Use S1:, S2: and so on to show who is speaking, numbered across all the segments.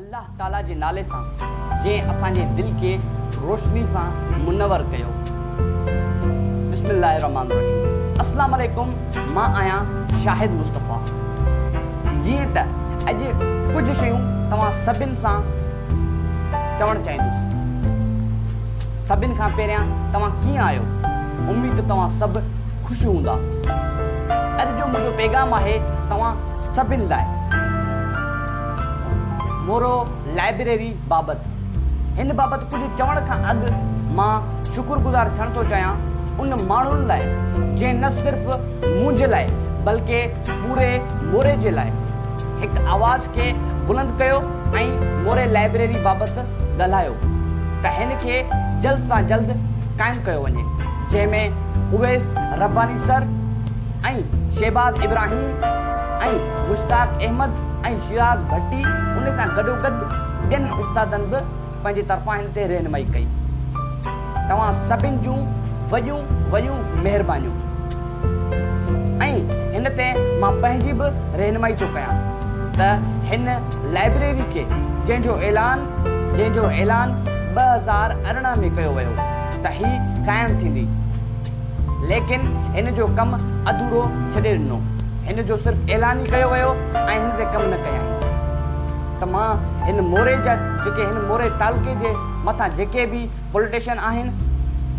S1: अल्लाह ताला जे नाले सां जे असांजे दिल के रोशनी सां मुनवर कयो। बिस्मिल्लाहिर्रहमानिर्रहीम। अस्सलाम वालेकुम। मां आहियां शाहिद मुस्तफ़ा। जीअं त अॼु कुझु शयूं तव्हां सभिनि सां चवणु चाहींदुसि। सभिनि खां पहिरियां तव्हां कीअं आहियो? उम्मीद तव्हां सभु ख़ुशि हूंदा। अॼु जो मुंहिंजो पैगाम आहे तव्हां सभिनि लाइ मोरो लाइब्रेरी बाबति। हिन बाबति कुझु चवण खां अॻु मां शुक्रगुज़ार थियण थो चाहियां उन माण्हुनि लाइ जंहिं न सिर्फ़ु मुंहिंजे लाइ बल्कि पूरे मोरे जे लाइ हिकु आवाज़ खे बुलंद कयो ऐं मोरे लाइब्रेरी बाबति ॻाल्हायो त हिन खे जल्द सां जल्द क़ाइमु कयो वञे, जंहिंमें उवैस रब्बानी सर ऐं शहबाज इब्राहिम ऐं मुश्ताक अहमद ऐं शिराज भट्टी उन सां गॾोगॾु ॿियनि उस्तादनि बि पंहिंजे तरफ़ां हिन ते रहनुमाई कई। तव्हां सभिनि जूं वॾियूं वॾियूं महिरबानियूं। ऐं हिन ते मां पंहिंजी बि रहनुमाई थो कयां त हिन लाइब्रेरी खे जंहिंजो ऐलान 2018 में कयो वियो त ही क़ाइमु थींदी, लेकिन हिन जो कमु अधूरो छॾे ॾिनो। हिन जो सिर्फ़ु ऐलान ई कयो वियो ऐं हिन ते कमु न कयाई। त मां हिन मोरे जा जेके हिन मोरे तालुके जे मथां जेके बि पॉलिटिशियन आहिनि,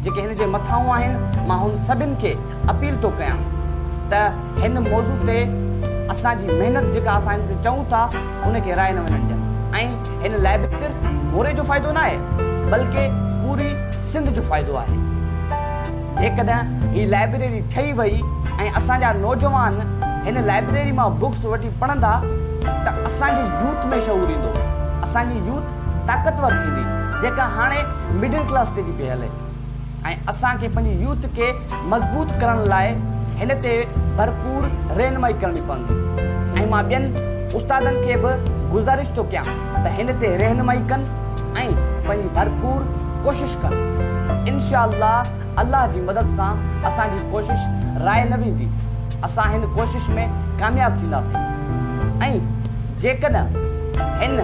S1: जेके हिन जे मथां आहिनि, मां हुन सभिनि खे अपील थो कयां त हिन मौज़ू ते असांजी महिनत जेका असां हिन ते चऊं था उनखे राय न वञणु ॾियनि। ऐं हिन लाइब्रेरी सिर्फ़ु मोरे जो फ़ाइदो न आहे बल्कि पूरी सिंध जो फ़ाइदो आहे। जेकॾहिं हीअ लाइब्रेरी ठही वई ऐं असांजा नौजवान हिन लाइब्रेरी मां बुक्स वठी पढ़ंदा त असांजी यूथ में शऊर ईंदो, असांजी यूथ ताक़तवर थींदी जेका हाणे मिडिल क्लास ते थी पई हले। ऐं असांखे पंहिंजी यूथ खे मज़बूत करण लाइ हिन ते भरपूर रहनुमाई करणी पवंदी। ऐं मां ॿियनि उस्तादनि खे बि गुज़ारिश थो कयां त हिन ते रहनुमाई कनि ऐं पंहिंजी भरपूर कोशिशि कनि। इंशाअल्लाह अल्लाह जी मदद सां असांजी कोशिश राय न वेंदी, असां हिन कोशिश में कामयाब थींदासीं। ऐं जेकॾहिं हिन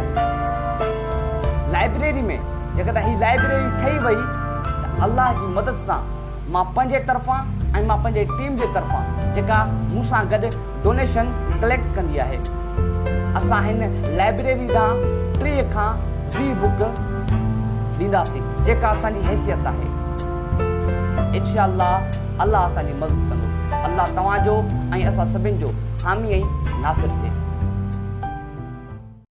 S1: लाइब्रेरी में जेकॾहिं हीअ लाइब्रेरी ठही वई त अल्लाह जी मदद सां मां पंहिंजे तरफ़ां ऐं मां पंहिंजे टीम जे तरफ़ां जेका मूं सां गॾु डोनेशन कलेक्ट कंदी आहे, असां हिन लाइब्रेरी खां 3 खां 20 बुक ॾींदासीं जेका असांजी हैसियत आहे। इंशाअल्लाह अल्लाह असांजी मदद कंदो। अल्लाह तव्हांजो ऐं असां सभिनि जो हामी ऐं नासिर थिए।